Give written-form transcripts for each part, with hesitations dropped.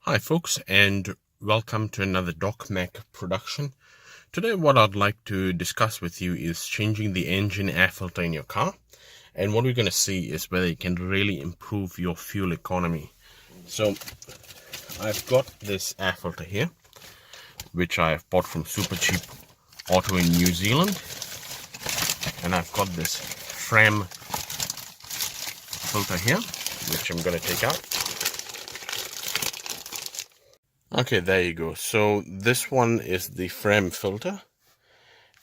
Hi folks, and welcome to another Doc Mac production. Today what I'd like to discuss with you is changing the engine air filter in your car, and what we're going to see is whether it can really improve your fuel economy. So I've got this air filter here, which I've bought from Super Cheap Auto in New Zealand, and I've got this Fram filter here, which I'm going to take out. Okay, there you go. So this one is the Fram filter,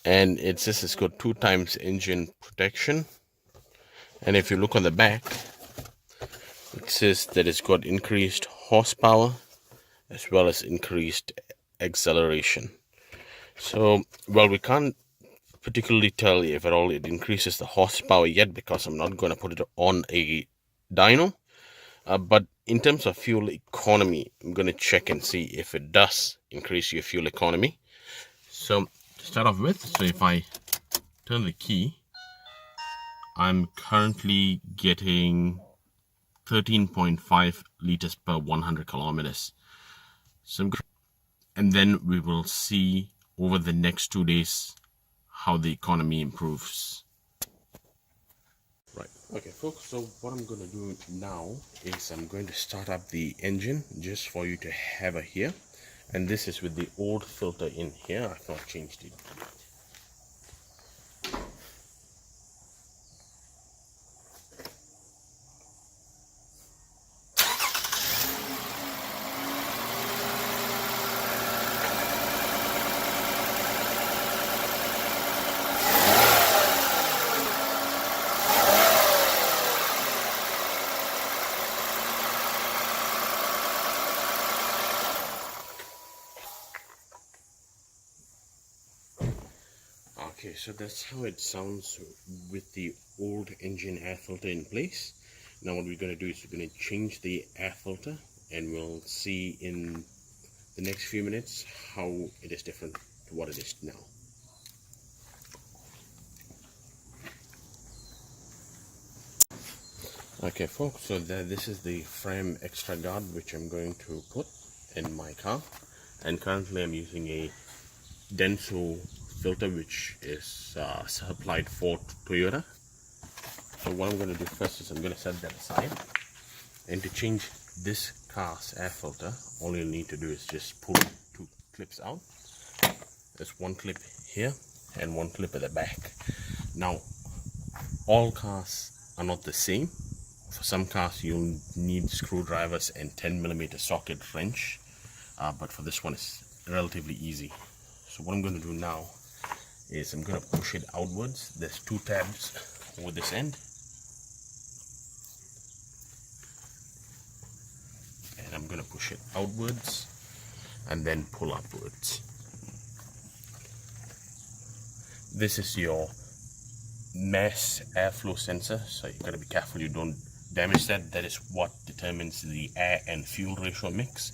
and it says it's got 2 times engine protection. And if you look on the back, it says that it's got increased horsepower as well as increased acceleration. So, well, we can't particularly tell if at all it increases the horsepower yet, because I'm not going to put it on a dyno. But in terms of fuel economy, I'm going to check and see if it does increase your fuel economy. So to start off with, so if I turn the key, I'm currently getting 13.5 liters per 100 kilometers. So, and then we will see over the next 2 days how the economy improves. Right, okay folks, so what I'm going to do now is I'm going to start up the engine just for you to have a hear. And this is with the old filter in here. I've not changed it. Okay, so that's how it sounds with the old engine air filter in place. Now what we're going to do is we're going to change the air filter, and we'll see in the next few minutes how it is different to what it is now. Okay folks, so this is the Fram extra guard which I'm going to put in my car, and currently I'm using a Denso filter which is supplied for Toyota. So what I'm going to do first is I'm going to set that aside, and to change this car's air filter, all you need to do is just pull 2 clips out. There's 1 clip here and 1 clip at the back. Now all cars are not the same. For some cars you'll need screwdrivers and 10mm socket wrench, but for this one it's relatively easy. So what I'm going to do now is I'm going to push it outwards. There's 2 tabs over this end, and I'm going to push it outwards and then pull upwards. This is your mass airflow sensor, so you got to be careful you don't damage that. That is what determines the air and fuel ratio mix.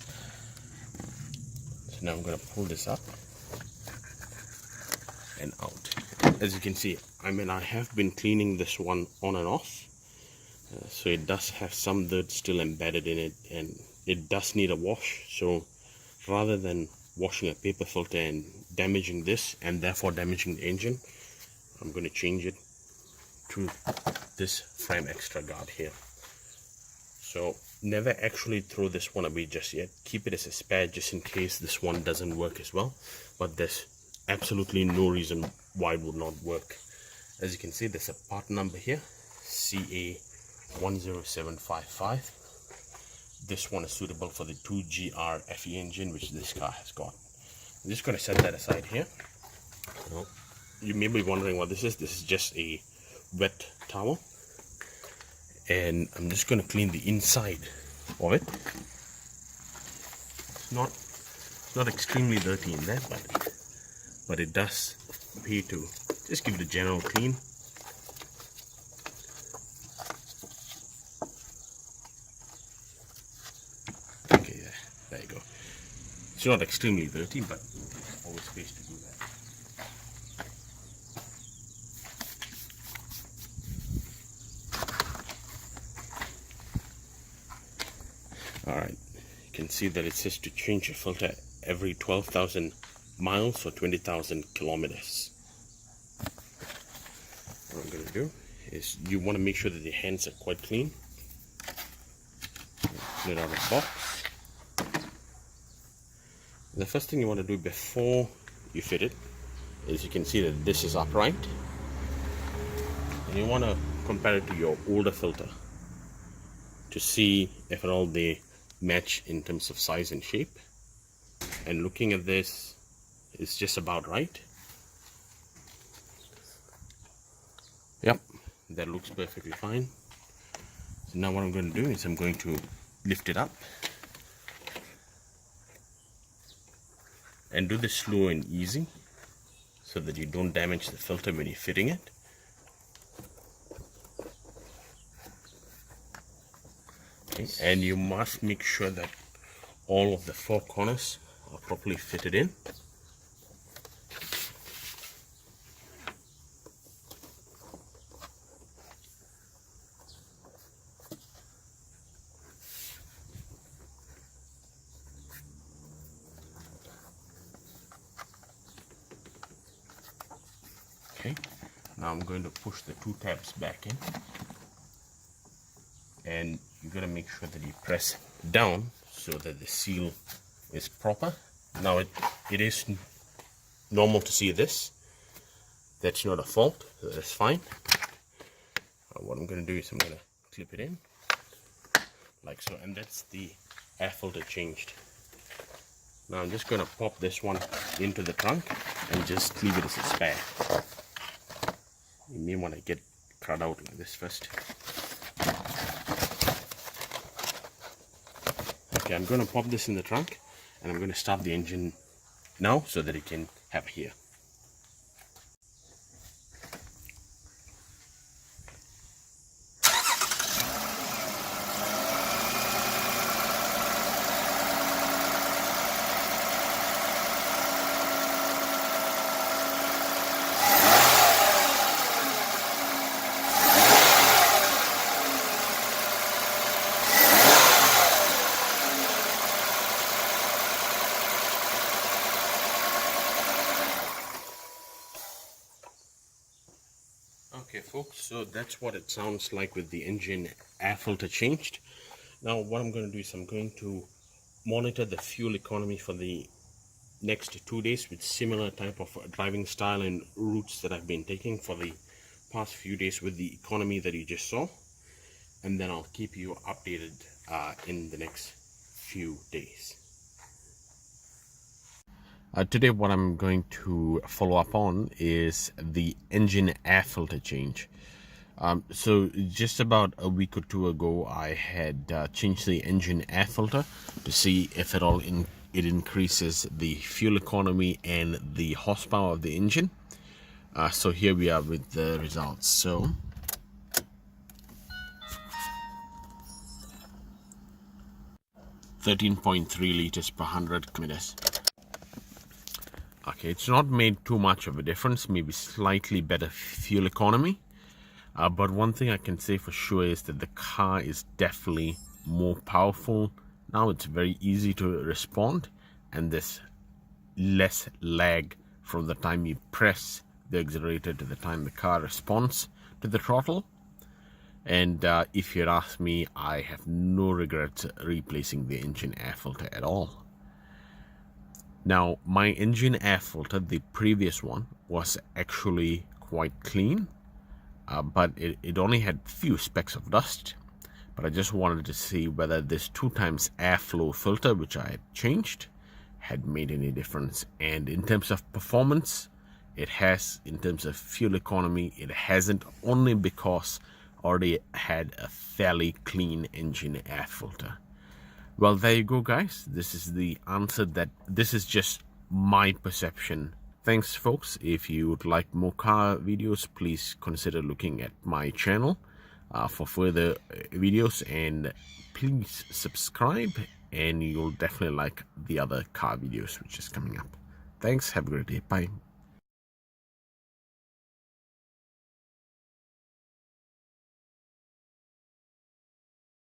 So now I'm going to pull this up and out. As you can see, I have been cleaning this one on and off, so it does have some dirt still embedded in it, and it does need a wash. So rather than washing a paper filter and damaging this and therefore damaging the engine, I'm going to change it to this Fram extra guard here. So never actually throw this one away just yet. Keep it as a spare just in case this one doesn't work as well, but there's absolutely no reason why it would not work. As you can see, there's a part number here, CA10755. This one is suitable for the 2GR FE engine which this car has got. I'm just going to set that aside here. You may be wondering what this is. This is just a wet towel, and I'm just going to clean the inside of it. It's not extremely dirty in there, but it does pay to just give it a general clean. Okay, there you go. It's not extremely dirty, but always pays to do that. Alright, you can can see that it says to change your filter every 12,000 miles or 20,000 kilometers. What I'm going to do is you want to make sure that your hands are quite clean. Pull it out of the box. The first thing you want to do before you fit it is you can see that this is upright, and you want to compare it to your older filter to see if at all they match in terms of size and shape. And looking at this, it's just about right. Yep, that looks perfectly fine. So now what I'm going to do is I'm going to lift it up and do this slow and easy so that you don't damage the filter when you're fitting it. Okay, and you must make sure that all of the four corners are properly fitted in. Okay, now I'm going to push the two tabs back in, and you're going to make sure that you press down so that the seal is proper. Now it is normal to see this. That's not a fault, so that's fine. What I'm going to do is I'm going to clip it in like so, and that's the air filter changed. Now I'm just going to pop this one into the trunk and just leave it as a spare. You may want to get cut out like this first. Okay, I'm going to pop this in the trunk, and I'm going to start the engine now so that it can have here. Okay folks, so that's what it sounds like with the engine air filter changed. Now what I'm going to do is I'm going to monitor the fuel economy for the next 2 days with similar type of driving style and routes that I've been taking for the past few days with the economy that you just saw, and then I'll keep you updated in the next few days. Today what I'm going to follow up on is the engine air filter change. So just about a week or two ago I had changed the engine air filter to see if at all it increases the fuel economy and the horsepower of the engine. So here we are with the results. So .3 liters per 100 kilometers. Okay, it's not made too much of a difference, maybe slightly better fuel economy. But one thing I can say for sure is that the car is definitely more powerful. Now it's very easy to respond, and there's less lag from the time you press the accelerator to the time the car responds to the throttle. And if you'd ask me, I have no regrets replacing the engine air filter at all. Now, my engine air filter, the previous one, was actually quite clean, but it only had few specks of dust. But I just wanted to see whether this 2x airflow filter, which I had changed, had made any difference. And in terms of performance, it has. In terms of fuel economy, it hasn't, only because I already had a fairly clean engine air filter. Well, there you go, guys. This is the answer. That this is just my perception. Thanks, folks. If you would like more car videos, please consider looking at my channel for further videos, and please subscribe, and you'll definitely like the other car videos which is coming up. Thanks. Have a great day. Bye.